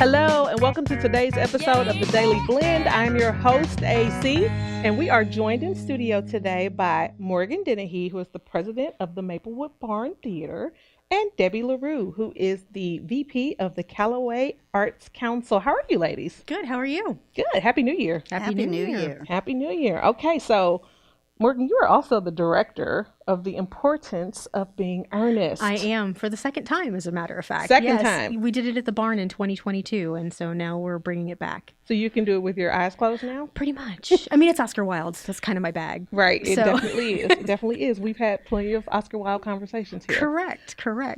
Hello, and welcome to today's episode of the Daily Blend. I'm your host, AC, and we are joined in studio today by Morgan Dennehy, who is the president of the Maplewood Barn Theater, and Debbie LaRue, who is the VP of the Callaway Arts Council. How are you, ladies? Good. How are you? Good. Happy New Year. Happy New Year. Happy New Year. Okay, so Morgan, you are also the director of the Importance of Being Earnest. I am, for the second time, as a matter of fact. Second time. We did it at the barn in 2022, and so now we're bringing it back. So you can do it with your eyes closed now? Pretty much. I mean, it's Oscar Wilde's. That's kind of my bag. Right. It definitely is. It definitely is. We've had plenty of Oscar Wilde conversations here. Correct.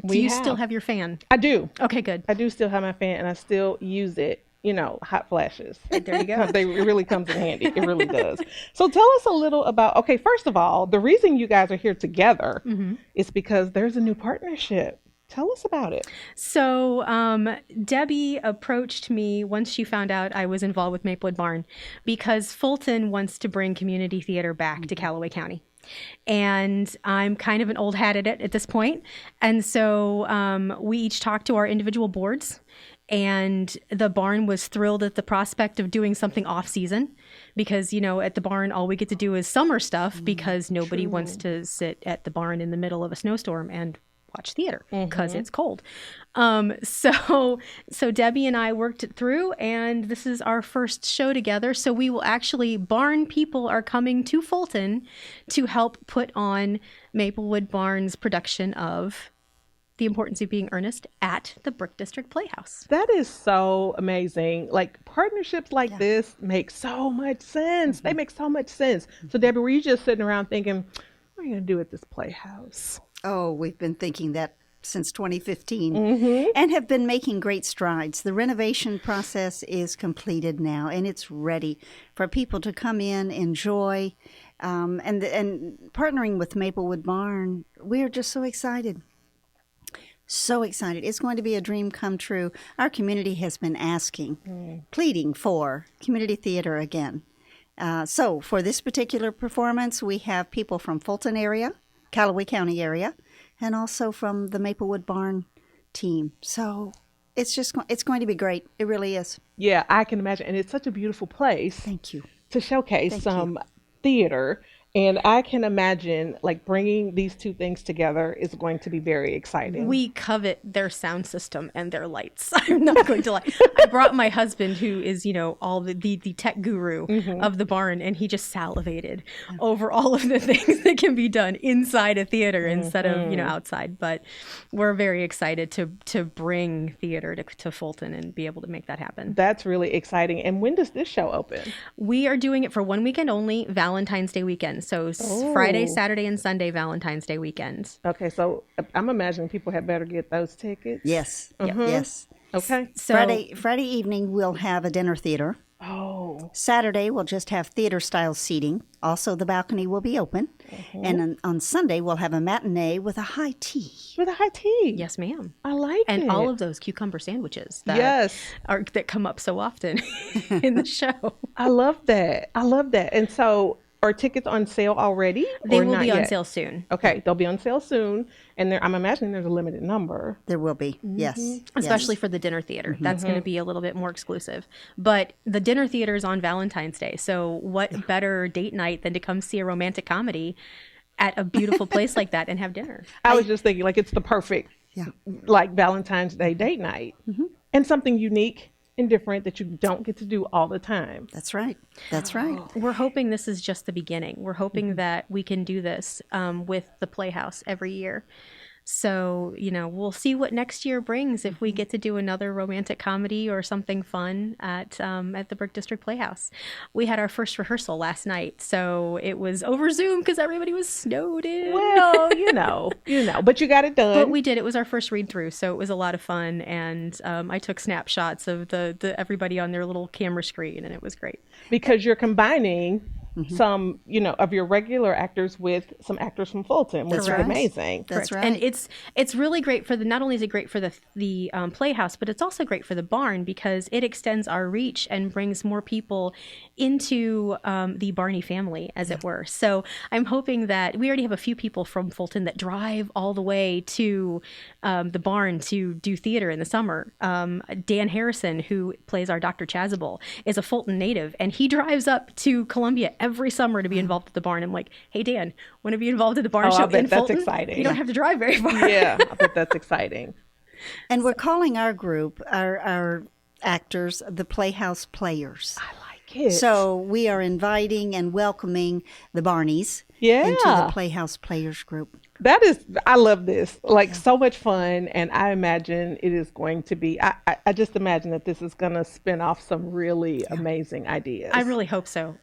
Do you still have your fan? I do. Okay, good. I do still have my fan, and I still use it. You know, hot flashes. There you go. It really comes in handy. It really does. So tell us a little about, okay, first of all, the reason you guys are here together is because there's a new partnership. Tell us about it. So Debbie approached me once she found out I was involved with Maplewood Barn because Fulton wants to bring community theater back to Callaway County. And I'm kind of an old hat at it at this point. And so we each talked to our individual boards. And the barn was thrilled at the prospect of doing something off season because, you know, at the barn, all we get to do is summer stuff because nobody wants to sit at the barn in the middle of a snowstorm and watch theater because it's cold. So Debbie and I worked it through, and this is our first show together. So we will actually, barn people are coming to Fulton to help put on Maplewood Barn's production of The Importance of Being Earnest at the Brick District Playhouse. That is so amazing. Like, partnerships like this make so much sense. They make so much sense. So Debbie, were you just sitting around thinking, what are you going to do at this Playhouse? Oh, we've been thinking that since 2015 and have been making great strides. The renovation process is completed now, and it's ready for people to come in, enjoy, and partnering with Maplewood Barn. We're just so excited. So excited. It's going to be a dream come true. Our community has been asking, pleading for community theater again. So for this particular performance, we have people from Fulton area, Callaway County area, and also from the Maplewood Barn team. So it's going to be great. It really is. Yeah, I can imagine. And it's such a beautiful place. Thank you. To showcase some theater. And I can imagine, like, bringing these two things together is going to be very exciting. We covet their sound system and their lights. I'm not going to lie. I brought my husband, who is, you know, all the tech guru of the barn, and he just salivated over all of the things that can be done inside a theater instead of, you know, outside. But we're very excited to bring theater to Fulton and be able to make that happen. That's really exciting. And when does this show open? We are doing it for one weekend only, Valentine's Day weekend. So Friday, Saturday, and Sunday, Valentine's Day weekends. Okay, so I'm imagining people had better get those tickets. Yes, yes. Okay. So Friday evening, we'll have a dinner theater. Oh. Saturday, we'll just have theater-style seating. Also, the balcony will be open. And on Sunday, we'll have a matinee with a high tea. With a high tea? Yes, ma'am. I like it. And all of those cucumber sandwiches that come up so often in the show. I love that. And so, are tickets on sale already? They will be on sale soon. Okay, they'll be on sale soon. And I'm imagining there's a limited number. There will be, yes. Especially for the dinner theater. That's going to be a little bit more exclusive. But the dinner theater is on Valentine's Day. So what better date night than to come see a romantic comedy at a beautiful place like that and have dinner? I was just thinking, like, it's the perfect, like, Valentine's Day date night. And something unique and different that you don't get to do all the time. That's right. We're hoping this is just the beginning. We're hoping that we can do this with the Playhouse every year. So, you know, we'll see what next year brings if we get to do another romantic comedy or something fun at the Brick District Playhouse. We had our first rehearsal last night, so it was over Zoom because everybody was snowed in. Well, you know, but you got it done. But we did. It was our first read through, so it was a lot of fun. And I took snapshots of the everybody on their little camera screen, and it was great. Because you're combining some, of your regular actors with some actors from Fulton, which is right. amazing. That's Correct. right. And it's really great for not only is it great for the Playhouse, but it's also great for the barn because it extends our reach and brings more people into the Barney family, as it were. So I'm hoping that we already have a few people from Fulton that drive all the way to the barn to do theater in the summer. Dan Harrison, who plays our Dr. Chasuble, is a Fulton native, and he drives up to Columbia every summer to be involved at the barn. I'm like, hey, Dan, want to be involved at the barn show I bet in that's Fulton? exciting. You don't have to drive very far. Yeah, I bet that's exciting. And we're calling our group, our actors, the Playhouse Players. I like it. So we are inviting and welcoming the Barneys Yeah. into the Playhouse Players group. I love this. Like, so much fun. And I imagine it is going to be, I just imagine that this is going to spin off some really amazing ideas. I really hope so.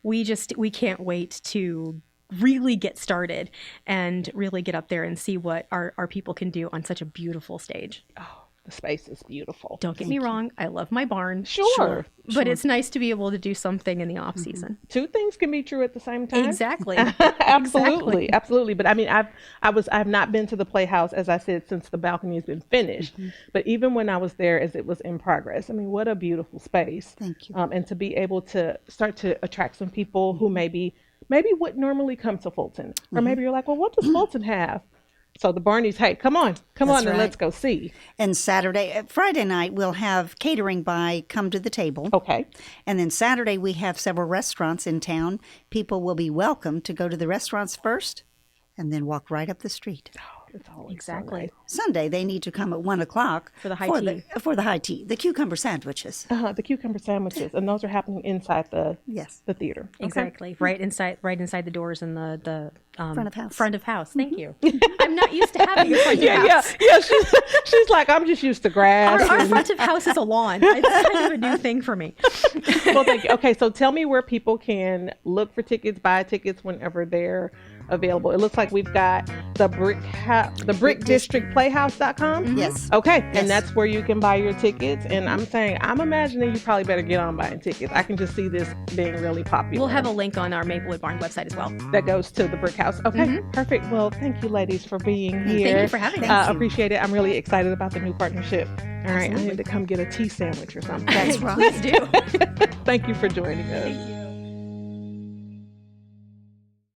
We can't wait to really get started and really get up there and see what our people can do on such a beautiful stage. Oh, the space is beautiful. Don't get me wrong. I love my barn. Sure. But it's nice to be able to do something in the off season. Two things can be true at the same time. Exactly. Absolutely. Absolutely. But I mean, I've not been to the Playhouse, as I said, since the balcony has been finished. But even when I was there, as it was in progress, I mean, what a beautiful space. Thank you. And to be able to start to attract some people who maybe wouldn't normally come to Fulton, or maybe you're like, well, what does Fulton have? So the Barneys, hey, come on, and right. let's go see. And Friday night, we'll have catering by Come to the Table. Okay. And then Saturday, we have several restaurants in town. People will be welcome to go to the restaurants first and then walk right up the street. It's always Exactly. so nice. Sunday, they need to come at 1 o'clock For the high tea. For the high tea, the cucumber sandwiches. The cucumber sandwiches, and those are happening inside the theater. Exactly. Right inside the doors in the Front of house. Front of house. Thank you. I'm not used to having a front of house. Yeah. She's like, I'm just used to grass. Our front of house is a lawn. It's kind of a new thing for me. Well, thank you. Okay, so tell me where people can look for tickets, buy tickets whenever they're available. It looks like we've got the Brick District Playhouse.com. Yes. Okay, Yes. and that's where you can buy your tickets. And I'm imagining you probably better get on buying tickets. I can just see this being really popular. We'll have a link on our Maplewood Barn website as well. that goes to the Brick House. Okay, perfect. Well, thank you, ladies, for being here. Thank you for having us. Thank you. Appreciate it. I'm really excited about the new partnership. All right, I need to come get a tea sandwich or something. That's right. Please do. Thank you for joining us.